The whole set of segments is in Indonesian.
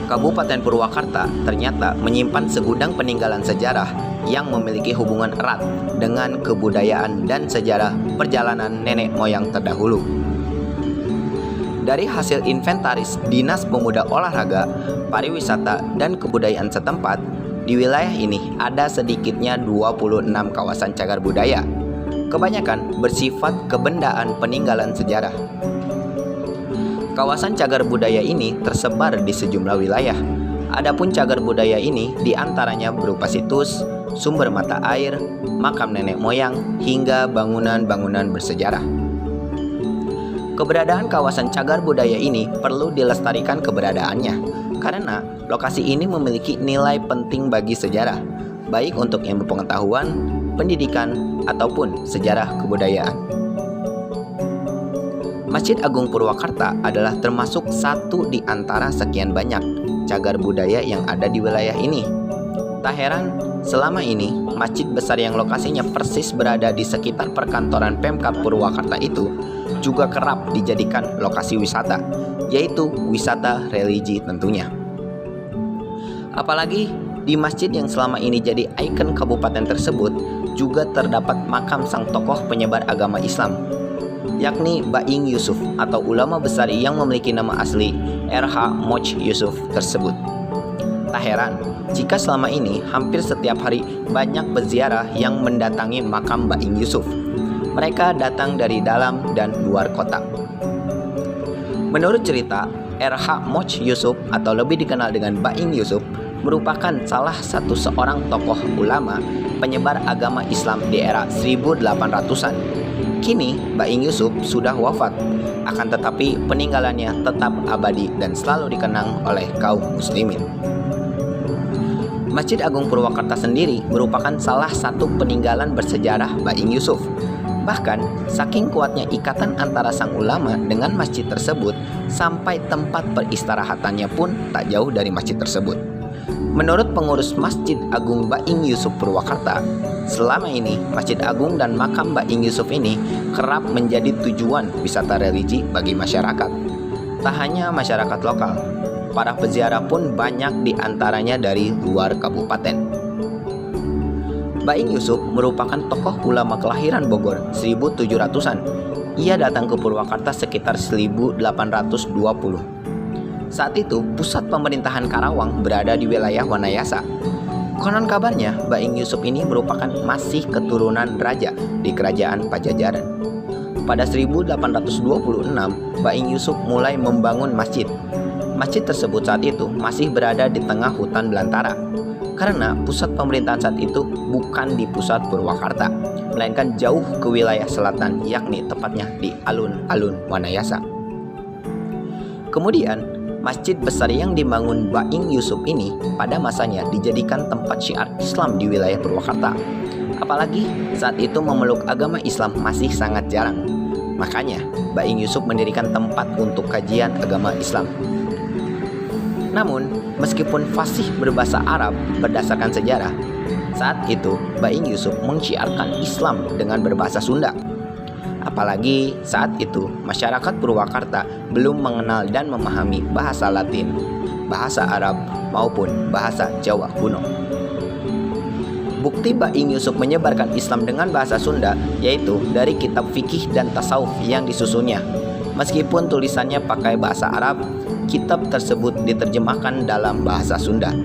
Kabupaten Purwakarta ternyata menyimpan segudang peninggalan sejarah yang memiliki hubungan erat dengan kebudayaan dan sejarah perjalanan nenek moyang terdahulu. Dari hasil inventaris Dinas Pemuda Olahraga, Pariwisata, dan Kebudayaan setempat, di wilayah ini ada sedikitnya 26 kawasan cagar budaya. Kebanyakan bersifat kebendaan peninggalan sejarah. Kawasan cagar budaya ini tersebar di sejumlah wilayah. Adapun cagar budaya ini diantaranya berupa situs, sumber mata air, makam nenek moyang, hingga bangunan-bangunan bersejarah. Keberadaan kawasan cagar budaya ini perlu dilestarikan keberadaannya, karena lokasi ini memiliki nilai penting bagi sejarah, baik untuk ilmu pengetahuan, pendidikan, ataupun sejarah kebudayaan. Masjid Agung Purwakarta adalah termasuk satu di antara sekian banyak cagar budaya yang ada di wilayah ini. Tak heran, selama ini masjid besar yang lokasinya persis berada di sekitar perkantoran Pemkab Purwakarta itu juga kerap dijadikan lokasi wisata, yaitu wisata religi tentunya. Apalagi di masjid yang selama ini jadi ikon kabupaten tersebut juga terdapat makam sang tokoh penyebar agama Islam, yakni Baing Yusuf atau ulama besar yang memiliki nama asli R.H. Moch Yusuf tersebut. Tak heran jika selama ini hampir setiap hari banyak peziarah yang mendatangi makam Baing Yusuf. Mereka datang dari dalam dan luar kota. Menurut cerita, R.H. Moch Yusuf atau lebih dikenal dengan Baing Yusuf merupakan salah satu seorang tokoh ulama penyebar agama Islam di era 1800-an. Kini, Baing Yusuf sudah wafat, akan tetapi peninggalannya tetap abadi dan selalu dikenang oleh kaum muslimin. Masjid Agung Purwakarta sendiri merupakan salah satu peninggalan bersejarah Baing Yusuf. Bahkan, saking kuatnya ikatan antara sang ulama dengan masjid tersebut, sampai tempat peristirahatannya pun tak jauh dari masjid tersebut. Menurut pengurus Masjid Agung Baing Yusuf Purwakarta, selama ini Masjid Agung dan makam Baing Yusuf ini kerap menjadi tujuan wisata religi bagi masyarakat. Tak hanya masyarakat lokal, para peziarah pun banyak diantaranya dari luar kabupaten. Baing Yusuf merupakan tokoh ulama kelahiran Bogor 1700-an. Ia datang ke Purwakarta sekitar 1820. Saat itu, pusat pemerintahan Karawang berada di wilayah Wanayasa. Konon kabarnya, Baing Yusuf ini merupakan masih keturunan raja di kerajaan Pajajaran. Pada 1826, Baing Yusuf mulai membangun masjid. Masjid tersebut saat itu masih berada di tengah hutan belantara, karena pusat pemerintahan saat itu bukan di pusat Purwakarta, melainkan jauh ke wilayah selatan, yakni tepatnya di alun-alun Wanayasa. Kemudian, masjid besar yang dibangun Baing Yusuf ini pada masanya dijadikan tempat syiar Islam di wilayah Purwakarta. Apalagi saat itu memeluk agama Islam masih sangat jarang. Makanya Baing Yusuf mendirikan tempat untuk kajian agama Islam. Namun, meskipun fasih berbahasa Arab berdasarkan sejarah, saat itu Baing Yusuf mensyiarkan Islam dengan berbahasa Sunda. Apalagi saat itu masyarakat Purwakarta belum mengenal dan memahami bahasa Latin, bahasa Arab, maupun bahasa Jawa kuno. Bukti Baing Yusuf menyebarkan Islam dengan bahasa Sunda yaitu dari kitab fikih dan tasawuf yang disusunnya. Meskipun tulisannya pakai bahasa Arab, kitab tersebut diterjemahkan dalam bahasa Sunda.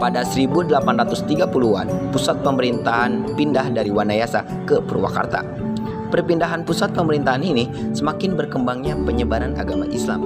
Pada 1830-an, pusat pemerintahan pindah dari Wanayasa ke Purwakarta. Perpindahan pusat pemerintahan ini semakin berkembangnya penyebaran agama Islam.